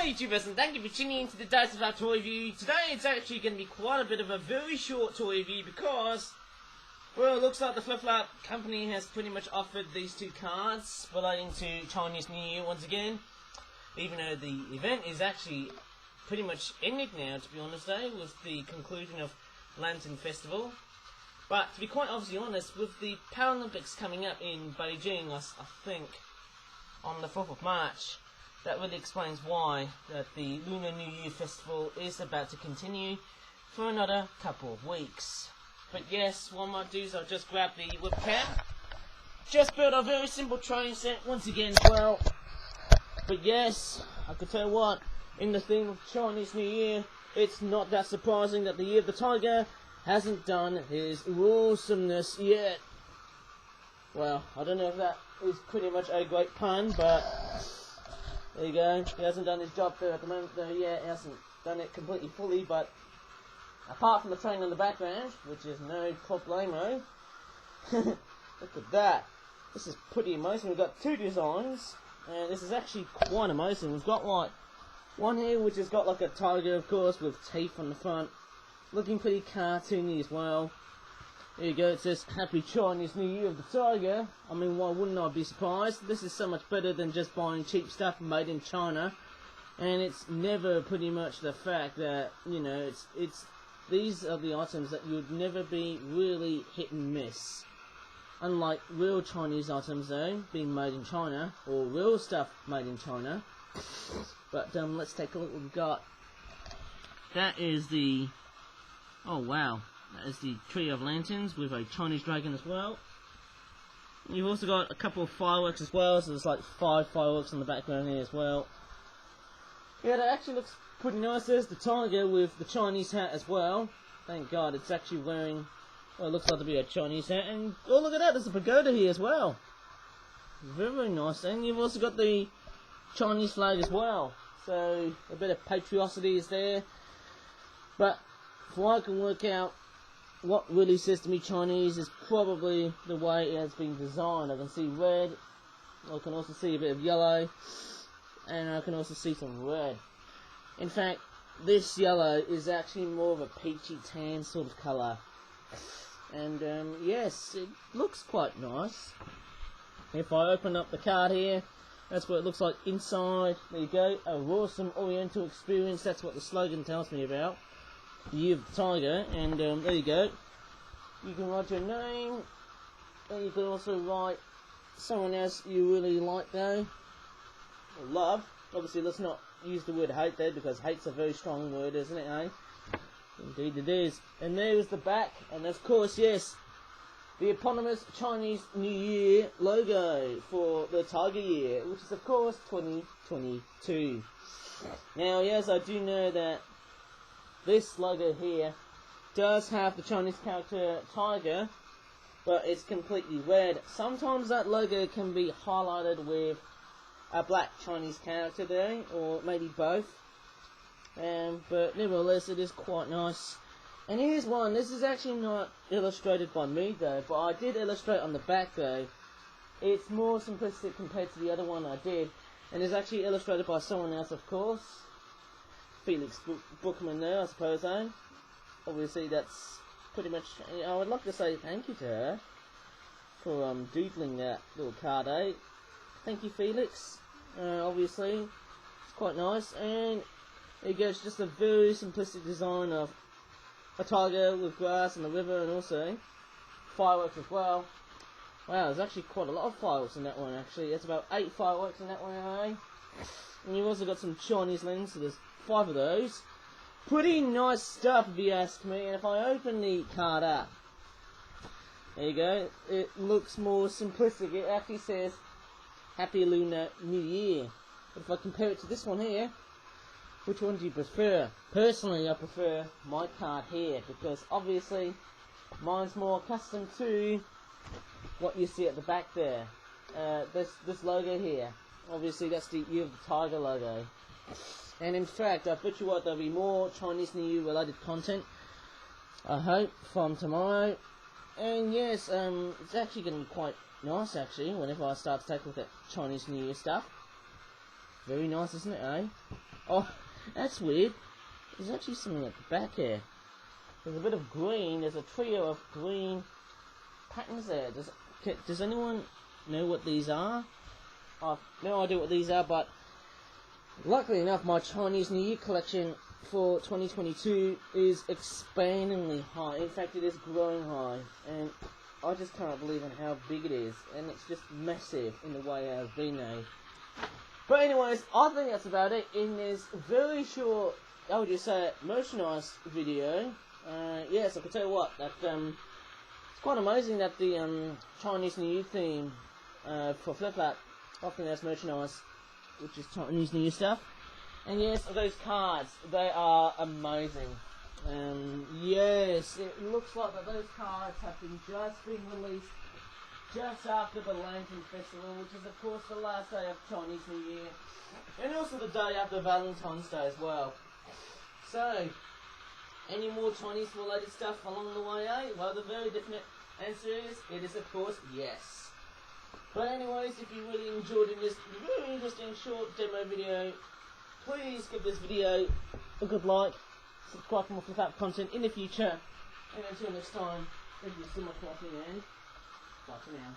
YouTubers, and thank you for tuning in to the Dice of Our Toy Review. Today it's actually going to be quite a bit of a very short toy review because, well, it looks like the Flip Flop company has pretty much offered these two cards relating to Chinese New Year once again. Even though the event is actually pretty much ended now, to be honest, with the conclusion of Lantern Festival. But to be quite obviously honest, with the Paralympics coming up in Beijing, I think, on the 4th of March, that really explains why that the Lunar New Year Festival is about to continue for another couple of weeks. But yes, what I might do is I'll just grab the webcam. Just built a very simple train set once again as well. But yes, I can tell you what, in the theme of Chinese New Year, it's not that surprising that the Year of the Tiger hasn't done his awesomeness yet. Well, I don't know if that is pretty much a great pun, but there you go. He hasn't done his job there at the moment, though. Yeah, he hasn't done it completely fully, but apart from the train in the background, which is no problemo, look at that. This is pretty amazing. We've got two designs, and this is actually quite amazing. We've got like one here which has got like a tiger, of course, with teeth on the front, looking pretty cartoony as well. There you go, it says Happy Chinese New Year of the Tiger. I mean, why wouldn't I be surprised? This is so much better than just buying cheap stuff made in China. And it's never pretty much the fact that, you know, these are the items that you'd never be really hit and miss. Unlike real Chinese items though, being made in China, or real stuff made in China. But let's take a look what we've got. That is the, oh wow. That is the Tree of Lanterns with a Chinese dragon as well. You've also got a couple of fireworks as well, so there's like 5 fireworks in the background here as well. Yeah, that actually looks pretty nice. There's the tiger with the Chinese hat as well. Thank God it's actually wearing, well, it looks like to be a Chinese hat. And oh, look at that, there's a pagoda here as well. Very, very nice. And you've also got the Chinese flag as well. So a bit of patrioticity is there. But if I can work out, what really says to me Chinese is probably the way it has been designed. I can see red, I can also see a bit of yellow, and I can also see some red. In fact, this yellow is actually more of a peachy tan sort of colour. And yes, it looks quite nice. If I open up the card here, that's what it looks like inside. There you go, a awesome Oriental experience, that's what the slogan tells me about. The Year of the Tiger, and there you go. You can write your name, and you can also write someone else you really like though, or love. Obviously let's not use the word hate there, because hate's a very strong word, isn't it, eh? Indeed it is. And there's the back, and of course, yes, the eponymous Chinese New Year logo for the Tiger Year, which is of course 2022. Now yes, I do know that this logo here does have the Chinese character tiger, but it's completely red. Sometimes that logo can be highlighted with a black Chinese character there, or maybe both. But nevertheless, it is quite nice. And here's one. This is actually not illustrated by me though, but I did illustrate on the back though. It's more simplistic compared to the other one I did, and it's actually illustrated by someone else, of course. Felix Brookman there, I suppose, eh? Obviously, that's pretty much. I would like to say thank you to her for doodling that little card, eh? Thank you, Felix. Obviously, it's quite nice, and there you go. It's just a very simplistic design of a tiger with grass and a river, and also fireworks as well. Wow, there's actually quite a lot of fireworks in that one. Actually, there's about 8 fireworks in that one, eh? And you've also got some Chinese lenses. So there's 5 of those. Pretty nice stuff if you ask me. And if I open the card up, there you go, it looks more simplistic. It actually says Happy Lunar New Year. But if I compare it to this one here, which one do you prefer? Personally, I prefer my card here, because obviously mine's more accustomed to what you see at the back there. This logo here. Obviously that's the Year of the Tiger logo. And in fact, I bet you what, there'll be more Chinese New Year related content, I hope, from tomorrow. And yes, it's actually going to be quite nice actually, whenever I start to take a look at Chinese New Year stuff. Very nice, isn't it, eh? Oh, that's weird. There's actually something at the back here. There's a bit of green. There's a trio of green patterns there. Does anyone know what these are? I've no idea what these are, but luckily enough, my Chinese New Year collection for 2022 is expandingly high. In fact, it is growing high, and I just can't believe in how big it is, and it's just massive in the way of V-Nay. But anyways, I think that's about it in this very short, I would just say, merchandise video. Yes, I can tell you what, that it's quite amazing that the Chinese New Year theme for Flip Flap often has merchandise, which is Chinese New Year stuff. And yes, those cards, they are amazing. Yes, it looks like that those cards have just been released just after the Lantern Festival, which is of course the last day of Chinese New Year, and also the day after Valentine's Day as well. So, any more Chinese related stuff along the way, eh? Well, the very definite answer is, it is of course yes. But anyways, if you really enjoyed this very interesting short demo video, please give this video a good like, subscribe for more Flip Flap content in the future, and until next time, thank you so much for watching, and bye for now.